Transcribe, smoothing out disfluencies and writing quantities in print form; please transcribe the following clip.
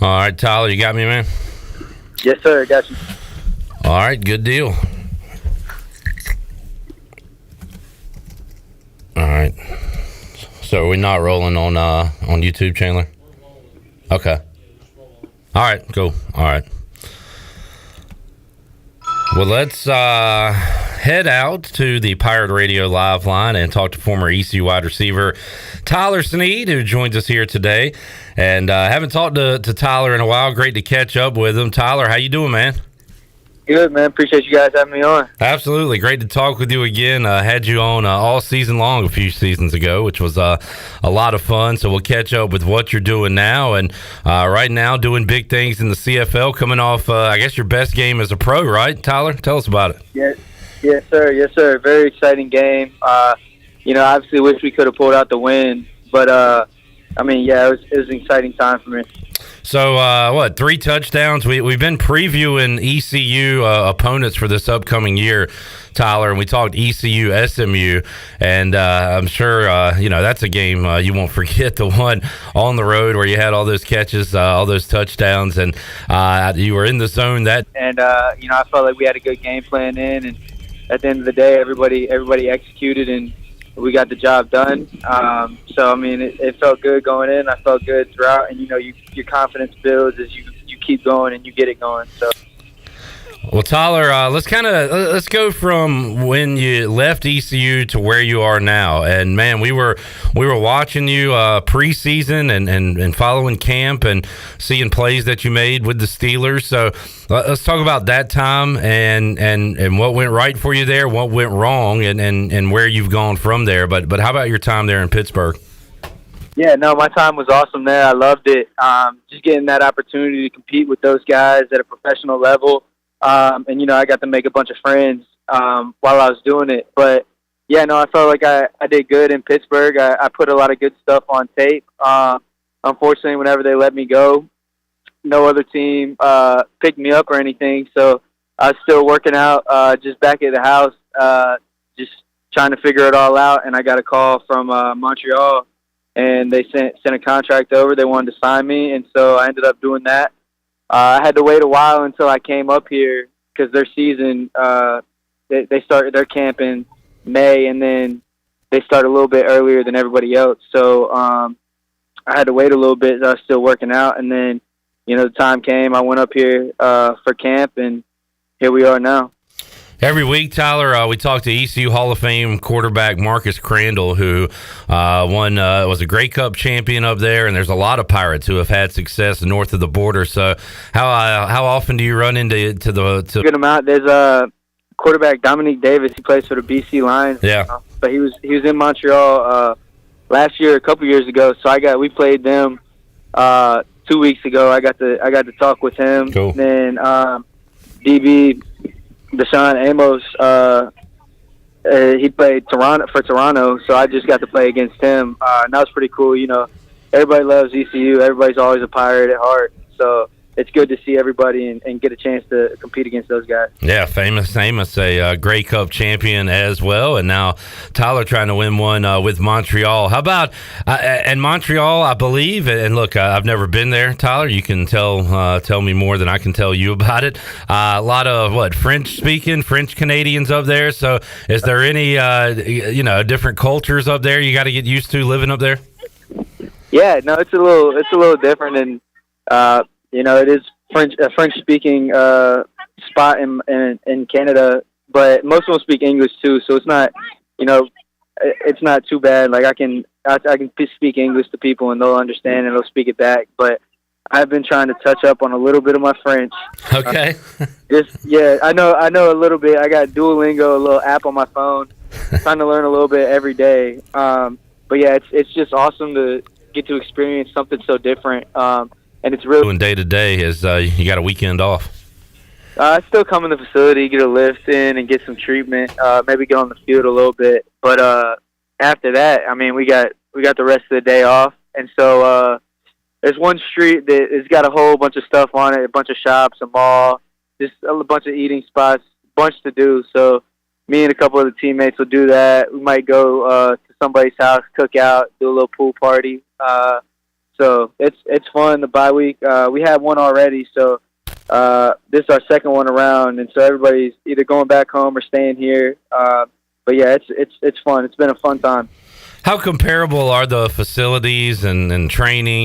All right, Tyler, you got me, man? Yes, sir. I got you. All right, good deal. All right. So are we not rolling on YouTube, Chandler? Okay. All right, cool. All right. Well, let's head out to the Pirate Radio Live line and talk to former ECU wide receiver Tyler Snead, who joins us here today. And haven't talked to Tyler in a while. Great to catch up with him. Tyler, how you doing, man? Good, man. Appreciate you guys having me on. Absolutely. Great to talk with you again. Had you on all season long a few seasons ago, which was a lot of fun. So we'll catch up with what you're doing now. And right now doing big things in the CFL, coming off, I guess, your best game as a pro, right, Tyler? Tell us about it. Yes, sir. Yes, sir. Very exciting game. Obviously wish we could have pulled out the win. But, it was an exciting time for me. So, 3 touchdowns? We've been previewing ECU opponents for this upcoming year, Tyler, and we talked ECU, SMU, and I'm sure, that's a game you won't forget, the one on the road where you had all those catches, all those touchdowns, and you were in the zone that. And, I felt like we had a good game plan in, and at the end of the day, everybody executed, and we got the job done. It felt good going in. I felt good throughout, and your confidence builds as you keep going and you get it going. So, well, Tyler, let's go from when you left ECU to where you are now. And man, we were watching you preseason and following camp and seeing plays that you made with the Steelers. So let's talk about that time and what went right for you there, what went wrong, and where you've gone from there. But how about your time there in Pittsburgh? Yeah, no, my time was awesome there. I loved it. Just getting that opportunity to compete with those guys at a professional level. I got to make a bunch of friends while I was doing it. But, I felt like I did good in Pittsburgh. I put a lot of good stuff on tape. Unfortunately, whenever they let me go, no other team picked me up or anything. So I was still working out just back at the house, just trying to figure it all out. And I got a call from Montreal, and they sent a contract over. They wanted to sign me, and so I ended up doing that. I had to wait a while until I came up here because their season, they started their camp in May, and then they start a little bit earlier than everybody else. So I had to wait a little bit. I was still working out, and then, the time came. I went up here for camp, and here we are now. Every week, Tyler, we talk to ECU Hall of Fame quarterback Marcus Crandall, who was a Grey Cup champion up there, and there's a lot of Pirates who have had success north of the border. So, how often do you run into the? Good amount. There's a quarterback, Dominique Davis. He plays for the BC Lions. Yeah, but he was in Montreal last year, a couple years ago. So we played them 2 weeks ago. I got to talk with him. Cool. Then DB. Deshaun Amos, he played Toronto, so I just got to play against him. And that was pretty cool. Everybody loves ECU. Everybody's always a Pirate at heart. So it's good to see everybody and get a chance to compete against those guys. Yeah, famous Amos, a Grey Cup champion as well, and now Tyler trying to win one with Montreal. How about and Montreal, I believe, and look, I've never been there, Tyler. You can tell me more than I can tell you about it. A lot of French-speaking, French Canadians up there. So, is there any different cultures up there you got to get used to living up there? Yeah, no, it's a little different, and it is a French-speaking spot in Canada, but most of them speak English too. So it's not, it's not too bad. Like I can speak English to people and they'll understand and they'll speak it back. But I've been trying to touch up on a little bit of my French. Okay. I know a little bit. I got Duolingo, a little app on my phone. Trying to learn a little bit every day. But yeah, it's just awesome to get to experience something so different. and it's really doing day to day as you got a weekend off. I still come in the facility, get a lift in, and get some treatment. Maybe get on the field a little bit, but after that, I mean, we got the rest of the day off, and so there's one street that has got a whole bunch of stuff on it, a bunch of shops, a mall, just a bunch of eating spots, bunch to do. So me and a couple of the teammates will do that. We might go to somebody's house, cook out, do a little pool party. So it's fun. The bye week, we had one already, so this is our second one around, and so everybody's either going back home or staying here. But yeah, it's fun. It's been a fun time. How comparable are the facilities and training